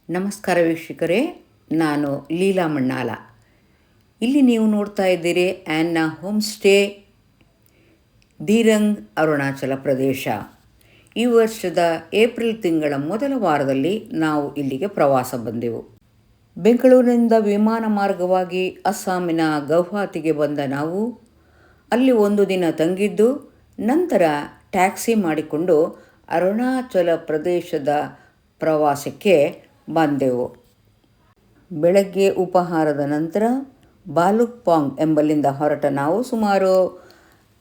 ನಮಸ್ಕಾರ ವೀಕ್ಷಕರೇ, ನಾನು ಲೀಲಾ ಮಣ್ಣಾಲ. ಇಲ್ಲಿ ನೀವು ನೋಡ್ತಾ ಇದ್ದೀರಿ ಆ್ಯನ್ನ ಹೋಮ್ ಸ್ಟೇ, ದಿರಂಗ್, ಅರುಣಾಚಲ ಪ್ರದೇಶ. ಈ ವರ್ಷದ ಏಪ್ರಿಲ್ ತಿಂಗಳ ಮೊದಲ ವಾರದಲ್ಲಿ ನಾವು ಇಲ್ಲಿಗೆ ಪ್ರವಾಸ ಬಂದೆವು. ಬೆಂಗಳೂರಿನಿಂದ ವಿಮಾನ ಮಾರ್ಗವಾಗಿ ಅಸ್ಸಾಮಿನ ಗೌಹಾತಿಗೆ ಬಂದ ನಾವು ಅಲ್ಲಿ ಒಂದು ದಿನ ತಂಗಿದ್ದು ನಂತರ ಟ್ಯಾಕ್ಸಿ ಮಾಡಿಕೊಂಡು ಅರುಣಾಚಲ ಪ್ರದೇಶದ ಪ್ರವಾಸಕ್ಕೆ ಬಂದೆವು. ಬೆಳಗ್ಗೆ ಉಪಹಾರದ ನಂತರ ಬಾಲುಕ್ಪಾಂಗ್ ಎಂಬಲ್ಲಿಂದ ಹೊರಟ ನಾವು ಸುಮಾರು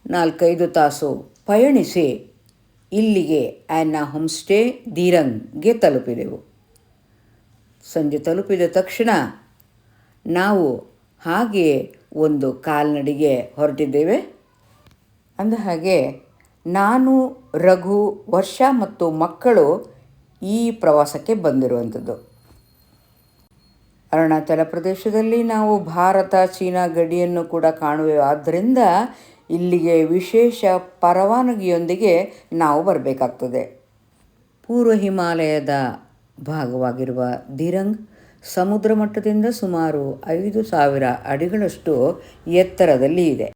4-5 ತಾಸು ಪಯಣಿಸಿ ಇಲ್ಲಿಗೆ ಆ್ಯನ್ನ ಹೋಮ್ ಸ್ಟೇ ದಿರಂಗ್ಗೆ ತಲುಪಿದೆವು. ಸಂಜೆ ತಲುಪಿದ ತಕ್ಷಣ ನಾವು ಹಾಗೆಯೇ ಒಂದು ಕಾಲ್ನಡಿಗೆ ಹೊರಟಿದ್ದೇವೆ. ಅಂದ ಹಾಗೆ ನಾನು, ರಘು, ವರ್ಷ ಮತ್ತು ಮಕ್ಕಳು ಈ ಪ್ರವಾಸಕ್ಕೆ ಬಂದಿರುವಂಥದ್ದು. ಅರುಣಾಚಲ ಪ್ರದೇಶದಲ್ಲಿ ನಾವು ಭಾರತ ಚೀನಾ ಗಡಿಯನ್ನು ಕೂಡ ಕಾಣುವೆವು. ಆದ್ದರಿಂದ ಇಲ್ಲಿಗೆ ವಿಶೇಷ ಪರವಾನಗಿಯೊಂದಿಗೆ ನಾವು ಬರಬೇಕಾಗ್ತದೆ. ಪೂರ್ವ ಹಿಮಾಲಯದ ಭಾಗವಾಗಿರುವ ದಿರಂಗ್ ಸಮುದ್ರ ಮಟ್ಟದಿಂದ ಸುಮಾರು 5,000 ಅಡಿಗಳಷ್ಟು ಎತ್ತರದಲ್ಲಿ ಇದೆ.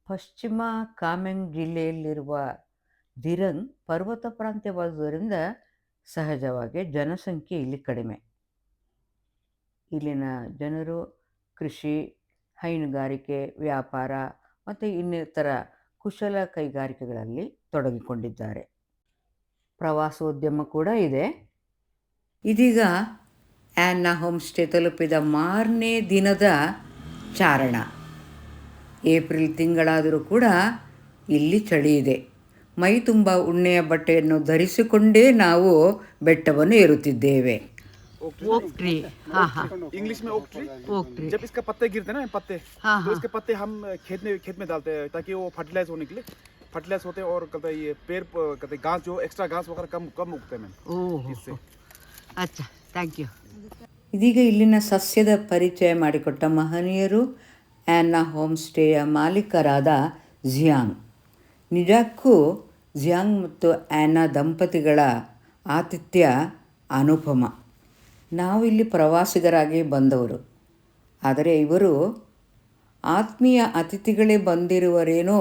ಪಶ್ಚಿಮ ಕಾಮೆಂಗ್ ಜಿಲ್ಲೆಯಲ್ಲಿರುವ ದಿರಂಗ್ ಪರ್ವತ ಪ್ರಾಂತ್ಯವಾದುದರಿಂದ ಸಹಜವಾಗಿ ಜನಸಂಖ್ಯೆ ಇಲ್ಲಿ ಕಡಿಮೆ. ಇಲ್ಲಿನ ಜನರು ಕೃಷಿ, ಹೈನುಗಾರಿಕೆ, ವ್ಯಾಪಾರ ಮತ್ತು ಇನ್ನಿತರ ಕುಶಲ ಕೈಗಾರಿಕೆಗಳಲ್ಲಿ ತೊಡಗಿಕೊಂಡಿದ್ದಾರೆ. ಪ್ರವಾಸೋದ್ಯಮ ಕೂಡ ಇದೆ. ಇದೀಗ ಆ್ಯನ್ನ ಹೋಮ್ ಸ್ಟೇ ತಲುಪಿದ ಮಾರನೇ ದಿನದ ಚಾರಣ. ಏಪ್ರಿಲ್ ತಿಂಗಳಾದರೂ ಕೂಡ ಇಲ್ಲಿ ಚಳಿ ಇದೆ. ಮೈ ತುಂಬ ಉಣ್ಣೆಯ ಬಟ್ಟೆಯನ್ನು ಧರಿಸಿಕೊಂಡೇ ನಾವು ಬೆಟ್ಟವನ್ನು ಏರುತ್ತಿದ್ದೇವೆ. ओक ट्री, हाँ हाँ, इंग्लिश में ओक ट्री। Oak tree. जब इसके पत्ते गिरते हैं ना, पत्ते, हाँ, तो हाँ। इसके पत्ते हम खेत में डालते हैं ताकि वो फर्टिलाइज होने के लिए फर्टिलाइज होते हैं और कहते हैं ये पेड़ कहते हैं घास जो एक्स्ट्रा घास वगैरह कम उगते हैं ओह, इससे। अच्छा, ಥ್ಯಾಂಕ್ ಯು. ಇದೀಗ ಇಲ್ಲಿನ ಸಸ್ಯದ ಪರಿಚಯ ಮಾಡಿಕೊಟ್ಟ ಮಹನೀಯರು ಆ್ಯನ್ನ ಹೋಮ್ ಸ್ಟೇಯ ಮಾಲೀಕರಾದ ಜಿಯಾಂಗ್. ನಿಜಕ್ಕೂ ಜಿಯಾಂಗ್ ಮತ್ತು ಆ್ಯನ್ನ ದಂಪತಿಗಳ ಆತಿಥ್ಯ ಅನುಪಮ. ನಾವು ಇಲ್ಲಿ ಪ್ರವಾಸಿಗರಾಗಿ ಬಂದವರು, ಆದರೆ ಇವರು ಆತ್ಮೀಯ ಅತಿಥಿಗಳೇ ಬಂದಿರುವರೇನೋ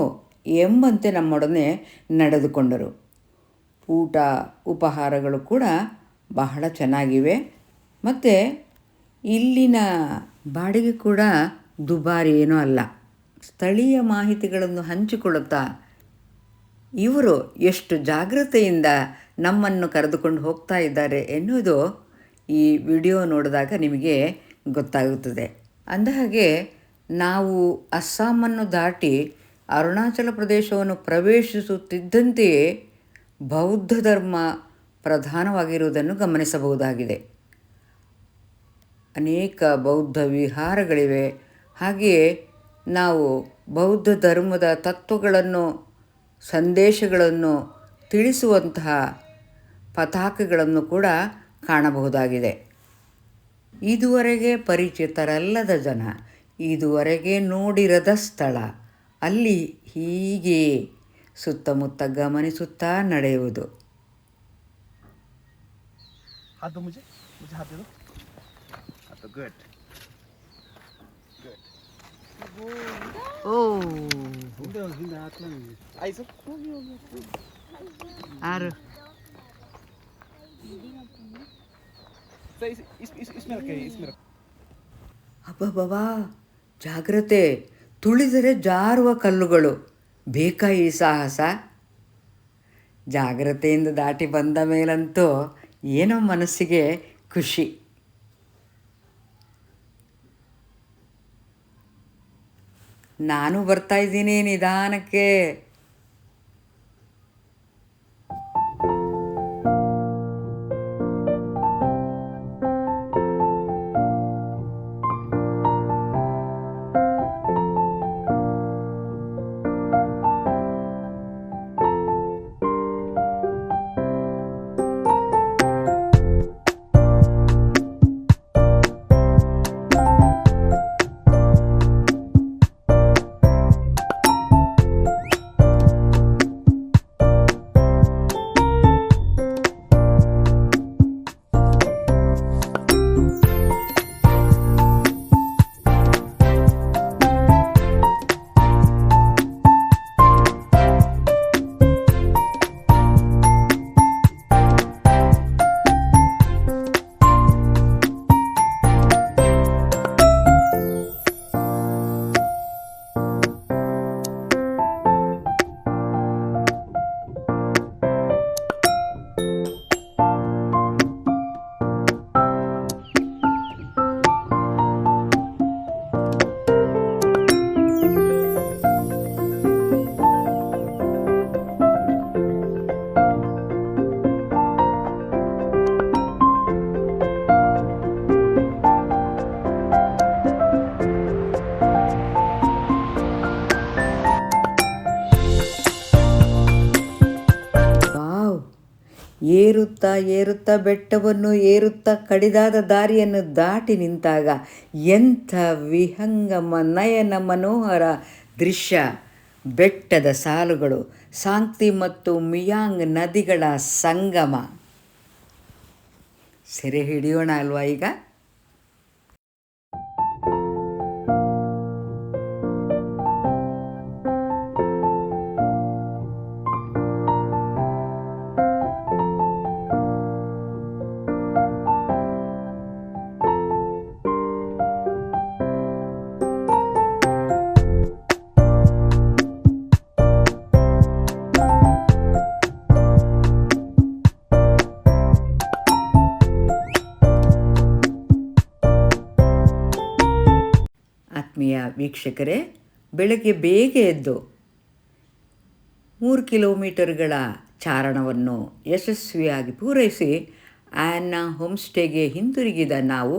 ಎಂಬಂತೆ ನಮ್ಮೊಡನೆ ನಡೆದುಕೊಂಡರು. ಊಟ ಉಪಹಾರಗಳು ಕೂಡ ಬಹಳ ಚೆನ್ನಾಗಿವೆ ಮತ್ತು ಇಲ್ಲಿನ ಬಾಡಿಗೆ ಕೂಡ ದುಬಾರಿ ಏನೂ ಅಲ್ಲ. ಸ್ಥಳೀಯ ಮಾಹಿತಿಗಳನ್ನು ಹಂಚಿಕೊಳ್ಳುತ್ತಾ ಇವರು ಎಷ್ಟು ಜಾಗ್ರತೆಯಿಂದ ನಮ್ಮನ್ನು ಕರೆದುಕೊಂಡು ಹೋಗ್ತಾ ಇದ್ದಾರೆ ಎನ್ನುವುದು ಈ ವಿಡಿಯೋ ನೋಡಿದಾಗ ನಿಮಗೆ ಗೊತ್ತಾಗುತ್ತದೆ. ಅಂದಹಾಗೆ ನಾವು ಅಸ್ಸಾಮನ್ನು ದಾಟಿ ಅರುಣಾಚಲ ಪ್ರದೇಶವನ್ನು ಪ್ರವೇಶಿಸುತ್ತಿದ್ದಂತೆಯೇ ಬೌದ್ಧ ಧರ್ಮ ಪ್ರಧಾನವಾಗಿರುವುದನ್ನು ಗಮನಿಸಬಹುದಾಗಿದೆ. ಅನೇಕ ಬೌದ್ಧ ವಿಹಾರಗಳಿವೆ. ಹಾಗೆಯೇ ನಾವು ಬೌದ್ಧ ಧರ್ಮದ ತತ್ವಗಳನ್ನು, ಸಂದೇಶಗಳನ್ನು ತಿಳಿಸುವಂತಹ ಪತಾಕೆಗಳನ್ನು ಕೂಡ ಕಾಣಬಹುದಾಗಿದೆ. ಇದುವರೆಗೆ ಪರಿಚಿತರಲ್ಲದ ಜನ, ಇದುವರೆಗೆ ನೋಡಿರದ ಸ್ಥಳ, ಅಲ್ಲಿ ಹೀಗೆ ಸುತ್ತಮುತ್ತ ಗಮನಿಸುತ್ತಾ ನಡೆಯುವುದು. हाथ दो मुझे हाथ दे दो। हाँ तो गुड गुड। ಓಹ್, आई सर। ಯಾರು? इसमें रखे इसमें रख। ಅಬ್ಬಬ್ಬಾ, ಜಾಗ್ರತೆ! ತುಳಿದರೆ ಜಾರುವ ಕಲ್ಲುಗಳು. ಬೇಕಾ ಈ ಸಾಹಸ? ಜಾಗ್ರತೆಯಿಂದ ದಾಟಿ ಬಂದ ಮೇಲಂತೂ ಏನೋ ಮನಸ್ಸಿಗೆ ಖುಷಿ. ನಾನು ಬರ್ತಾಯಿದ್ದೀನಿ ನಿಧಾನಕ್ಕೆ. ಏರುತ್ತಾ ಏರುತ್ತಾ ಬೆಟ್ಟವನ್ನು ಏರುತ್ತಾ ಕಡಿದಾದ ದಾರಿಯನ್ನು ದಾಟಿ ನಿಂತಾಗ ಎಂಥ ವಿಹಂಗಮ ನಯನ ಮನೋಹರ ದೃಶ್ಯ. ಬೆಟ್ಟದ ಸಾಲುಗಳು, ಸಾಂಗ್ತಿ ಮತ್ತು ಮಿಯಾಂಗ್ ನದಿಗಳ ಸಂಗಮ. ಸೆರೆ ಹಿಡಿಯೋಣ ಅಲ್ವಾ ಈಗ? ಆತ್ಮೀಯ ವೀಕ್ಷಕರೇ, ಬೆಳಗ್ಗೆ ಬೇಗ ಎದ್ದು 3 ಕಿಲೋಮೀಟರ್ಗಳ ಚಾರಣವನ್ನು ಯಶಸ್ವಿಯಾಗಿ ಪೂರೈಸಿ ಆ್ಯನ್ನ ಹೋಮ್ಸ್ಟೇಗೆ ಹಿಂತಿರುಗಿದ ನಾವು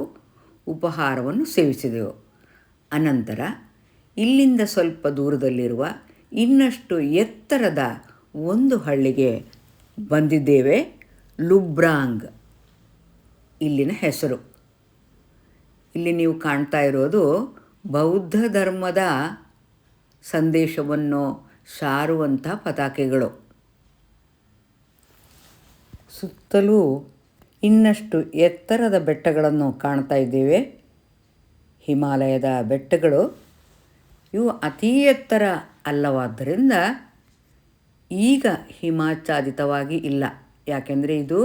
ಉಪಹಾರವನ್ನು ಸೇವಿಸಿದೆವು. ಅನಂತರ ಇಲ್ಲಿಂದ ಸ್ವಲ್ಪ ದೂರದಲ್ಲಿರುವ ಇನ್ನಷ್ಟು ಎತ್ತರದ ಒಂದು ಹಳ್ಳಿಗೆ ಬಂದಿದ್ದೇವೆ. ಲುಬ್ರಾಂಗ್ ಇಲ್ಲಿನ ಹೆಸರು. ಇಲ್ಲಿ ನೀವು ಕಾಣ್ತಾ ಇರೋದು ಬೌದ್ಧ ಧರ್ಮದ ಸಂದೇಶವನ್ನು ಸಾರುವಂಥ ಪತಾಕೆಗಳು. ಸುತ್ತಲೂ ಇನ್ನಷ್ಟು ಎತ್ತರದ ಬೆಟ್ಟಗಳನ್ನು ಕಾಣ್ತಾ ಇದ್ದೇವೆ. ಹಿಮಾಲಯದ ಬೆಟ್ಟಗಳು ಇವು ಅತೀ ಎತ್ತರ ಅಲ್ಲವಾದ್ದರಿಂದ ಈಗ ಹಿಮಾಚ್ಛಾದಿತವಾಗಿ ಇಲ್ಲ. ಯಾಕೆಂದರೆ ಇದು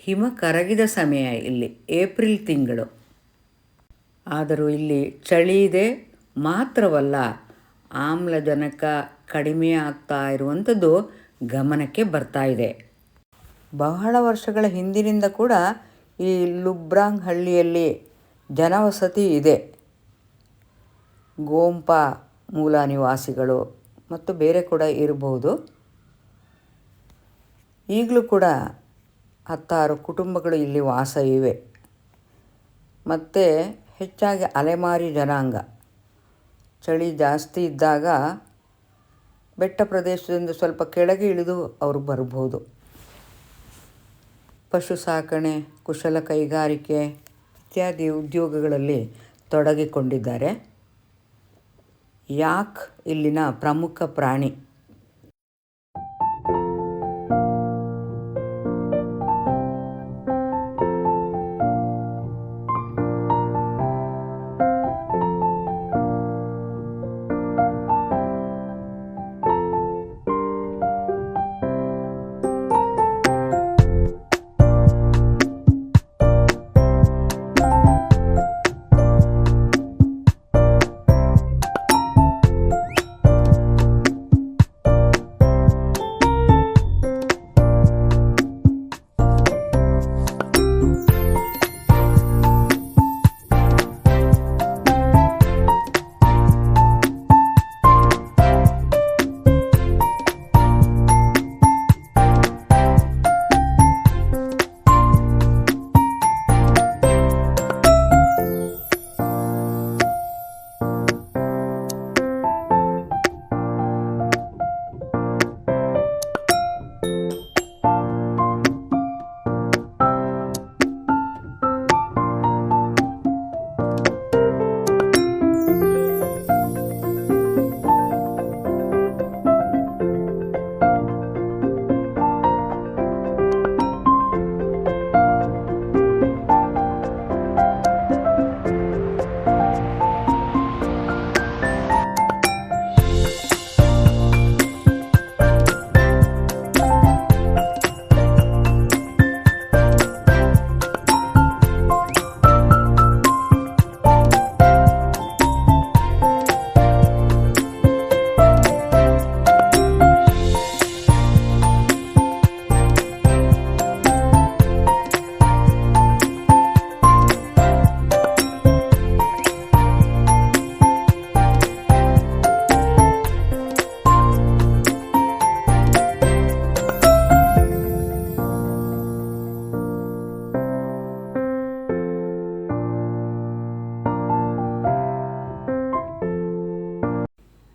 ಹಿಮ ಕರಗಿದ ಸಮಯ, ಇಲ್ಲಿ ಏಪ್ರಿಲ್ ತಿಂಗಳು. ಆದರೂ ಇಲ್ಲಿ ಚಳಿ ಇದೆ. ಮಾತ್ರವಲ್ಲ, ಆಮ್ಲಜನಕ ಕಡಿಮೆ ಆಗ್ತಾ ಇರುವಂಥದ್ದು ಗಮನಕ್ಕೆ ಬರ್ತಾ ಇದೆ. ಬಹಳ ವರ್ಷಗಳ ಹಿಂದಿನಿಂದ ಕೂಡ ಈ ಲುಬ್ರಾಂಗ್ ಹಳ್ಳಿಯಲ್ಲಿ ಜನವಸತಿ ಇದೆ. ಗೋಂಪಾ ಮೂಲ ನಿವಾಸಿಗಳು ಮತ್ತು ಬೇರೆ ಕೂಡ ಇರಬಹುದು. ಈಗಲೂ ಕೂಡ 10 ಕುಟುಂಬಗಳು ಇಲ್ಲಿ ವಾಸ ಇವೆ. ಮತ್ತು ಹೆಚ್ಚಾಗಿ ಅಲೆಮಾರಿ ಜನಾಂಗ. ಚಳಿ ಜಾಸ್ತಿ ಇದ್ದಾಗ ಬೆಟ್ಟ ಪ್ರದೇಶದಿಂದ ಸ್ವಲ್ಪ ಕೆಳಗೆ ಇಳಿದು ಅವರು ಬರ್ಬೋದು. ಪಶು ಸಾಕಣೆ, ಕುಶಲ ಕೈಗಾರಿಕೆ ಇತ್ಯಾದಿ ಉದ್ಯೋಗಗಳಲ್ಲಿ ತೊಡಗಿಕೊಂಡಿದ್ದಾರೆ. ಯಾಕ್ ಇಲ್ಲಿನ ಪ್ರಮುಖ ಪ್ರಾಣಿ.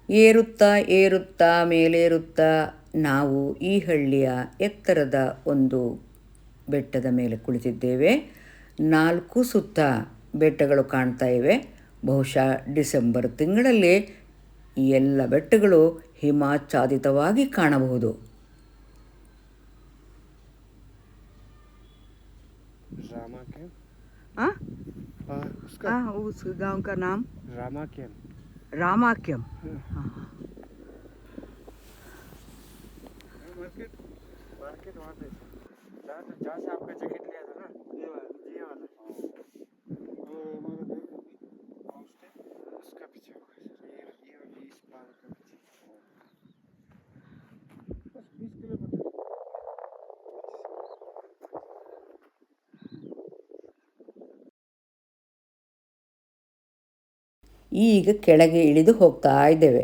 ಏರುತ್ತಾ ಏರುತ್ತಾ ಮೇಲೇರುತ್ತಾ ನಾವು ಈ ಹಳ್ಳಿಯ ಎತ್ತರದ ಒಂದು ಬೆಟ್ಟದ ಮೇಲೆ ಕುಳಿತಿದ್ದೇವೆ. 4 ಸುತ್ತ ಬೆಟ್ಟಗಳು ಕಾಣ್ತಾ ಇವೆ. ಬಹುಶಃ ಡಿಸೆಂಬರ್ ತಿಂಗಳಲ್ಲಿ ಈ ಎಲ್ಲ ಬೆಟ್ಟಗಳು ಹಿಮಾಚ್ಛಾದಿತವಾಗಿ ಕಾಣಬಹುದು. रामा कैंप। हाँ उसका हाँ, उस गांव का नाम रामा कैंप। रामाक्यम. मार्केट मार्केट वहाँ पे जहाँ से आपका जैकेट लिया था ना, ये वाला वो हमारा हाउस है, उसका पीछे होगा सर। ये इस पार का पीछे बस 20 किलोमीटर। ಈಗ ಕೆಳಗೆ ಇಳಿದು ಹೋಗ್ತಾ ಇದ್ದೇವೆ.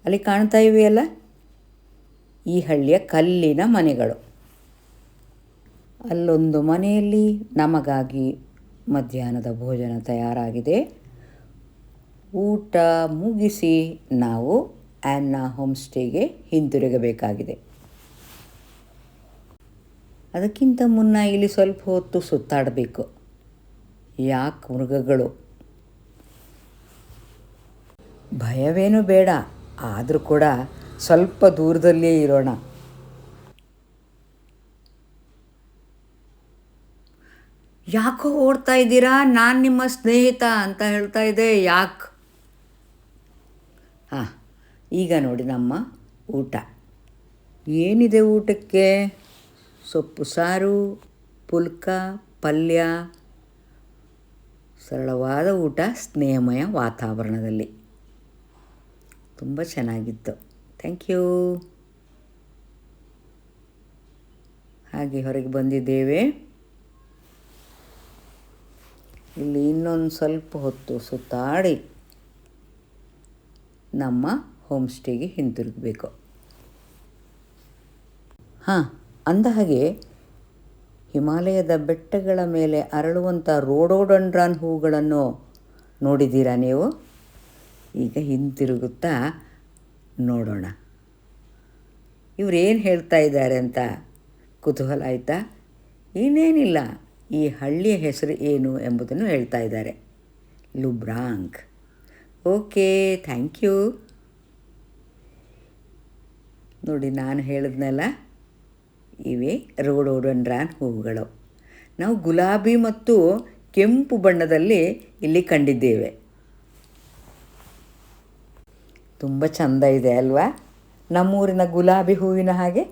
ಅಲ್ಲಿ ಕಾಣ್ತಾ ಇವೆಯಲ್ಲ, ಈ ಹಳ್ಳಿಯ ಕಲ್ಲಿನ ಮನೆಗಳು. ಅಲ್ಲೊಂದು ಮನೆಯಲ್ಲಿ ನಮಗಾಗಿ ಮಧ್ಯಾಹ್ನದ ಭೋಜನ ತಯಾರಾಗಿದೆ. ಊಟ ಮುಗಿಸಿ ನಾವು ಆ್ಯನ್ನಾ ಹೋಮ್ ಸ್ಟೇಗೆ ಹಿಂತಿರುಗಬೇಕಾಗಿದೆ. ಅದಕ್ಕಿಂತ ಮುನ್ನ ಇಲ್ಲಿ ಸ್ವಲ್ಪ ಹೊತ್ತು ಸುತ್ತಾಡಬೇಕು. ಯಾಕೆ ಮೃಗಗಳು, ಭಯವೇನೂ ಬೇಡ, ಆದರೂ ಕೂಡ ಸ್ವಲ್ಪ ದೂರದಲ್ಲೇ ಇರೋಣ. ಯಾಕೋ ಓಡ್ತಾ ಇದ್ದೀರಾ, ನಾನು ನಿಮ್ಮ ಸ್ನೇಹಿತ ಅಂತ ಹೇಳ್ತಾ ಇದ್ದೆ, ಯಾಕೆ? ಹಾಂ, ಈಗ ನೋಡಿ ನಮ್ಮ ಊಟ. ಏನಿದೆ ಊಟಕ್ಕೆ? ಸೊಪ್ಪು ಸಾರು, ಪುಲ್ಕ, ಪಲ್ಯ, ಸರಳವಾದ ಊಟ, ಸ್ನೇಹಮಯ ವಾತಾವರಣದಲ್ಲಿ. ತುಂಬ ಚೆನ್ನಾಗಿತ್ತು. Thank you. ಹಾಗೆ ಹೊರಗೆ ಬಂದಿದ್ದೇವೆ. ಇಲ್ಲಿ ಇನ್ನೊಂದು ಸ್ವಲ್ಪ ಹೊತ್ತು ಸುತ್ತಾಡಿ ನಮ್ಮ ಹೋಮ್ ಸ್ಟೇಗೆ ಹಿಂತಿರುಗಬೇಕು. ಹಾಂ, ಅಂದ ಹಾಗೆ ಹಿಮಾಲಯದ ಬೆಟ್ಟಗಳ ಮೇಲೆ ಅರಳುವಂಥ ರೋಡೋಡೆಂಡ್ರಾನ್ ಹೂಗಳನ್ನು ನೋಡಿದ್ದೀರಾ ನೀವು? ಈಗ ಹಿಂತಿರುಗುತ್ತಾ ನೋಡೋಣ ಇವರೇನು ಹೇಳ್ತಾ ಇದ್ದಾರೆ ಅಂತ. ಕುತೂಹಲ ಆಯಿತಾ? ಇನ್ನೇನಿಲ್ಲ, ಈ ಹಳ್ಳಿಯ ಹೆಸರು ಏನು ಎಂಬುದನ್ನು ಹೇಳ್ತಾ ಇದ್ದಾರೆ. ಲುಬ್ರಾಂಗ್. Okay, thank you. ನೋಡಿ, ನಾನು ಹೇಳಿದ್ನಲ್ಲ, ಇವೆ ರೋಡೋಡೆಂಡ್ರಾನ್ ಹೂವುಗಳು. ನಾವು ಗುಲಾಬಿ ಮತ್ತು ಕೆಂಪು ಬಣ್ಣದಲ್ಲಿ ಇಲ್ಲಿ ಕಂಡಿದ್ದೇವೆ. ತುಂಬ ಚೆಂದ ಇದೆ ಅಲ್ವಾ? ನಮ್ಮೂರಿನ ಗುಲಾಬಿ ಹೂವಿನ ಹಾಗೆ.